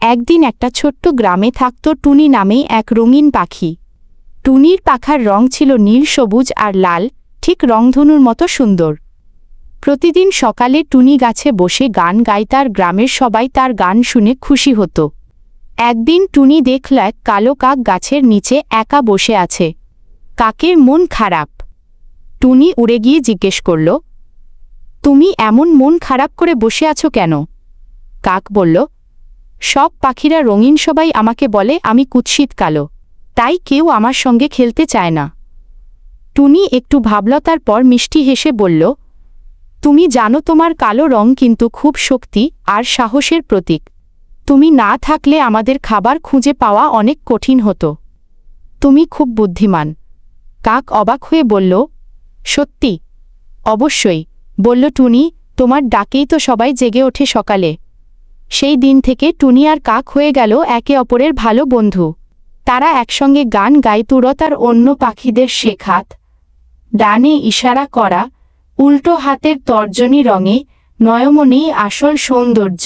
একদিন একটা ছোট্ট গ্রামে থাকত টুনি নামে এক রঙিন পাখি। টুনির পাখার রং ছিল নীল, সবুজ আর লাল, ঠিক রংধনুর মতো সুন্দর। প্রতিদিন সকালে টুনি গাছে বসে গান গাইত আর গ্রামের সবাই তার গান শুনে খুশি হতো। একদিন টুনি দেখল এক কালো কাক গাছের নিচে একা বসে আছে। কাকের মন খারাপ। টুনি উড়ে গিয়ে জিজ্ঞেস করল, তুমি এমন মন খারাপ করে বসে আছো কেন? কাক বলল, সব পাখিরা রঙিন, সবাই আমাকে বলে আমি কুৎসিত কালো, তাই কেউ আমার সঙ্গে খেলতে চায় না। টুনি একটু ভাবল, তারপর মিষ্টি হেসে বলল, তুমি জানো তোমার কালো রং কিন্তু খুব শক্তি আর সাহসের প্রতীক। তুমি না থাকলে আমাদের খাবার খুঁজে পাওয়া অনেক কঠিন হতো। তুমি খুব বুদ্ধিমান। কাক অবাক হয়ে বলল, সত্যি? অবশ্যই, বলল টুনি, তোমার ডাকেই তো সবাই জেগে ওঠে সকালে। সেই দিন থেকে টুনি আর কাক হয়ে গেল একে অপরের ভালো বন্ধু। তারা একসঙ্গে গান গাইত, উড়ত আর অন্য পাখিদের শেখাত। ডানে ইশারা করা, উল্টো হাতের তর্জনী, রঙে নয়মনেই আসল সৌন্দর্য।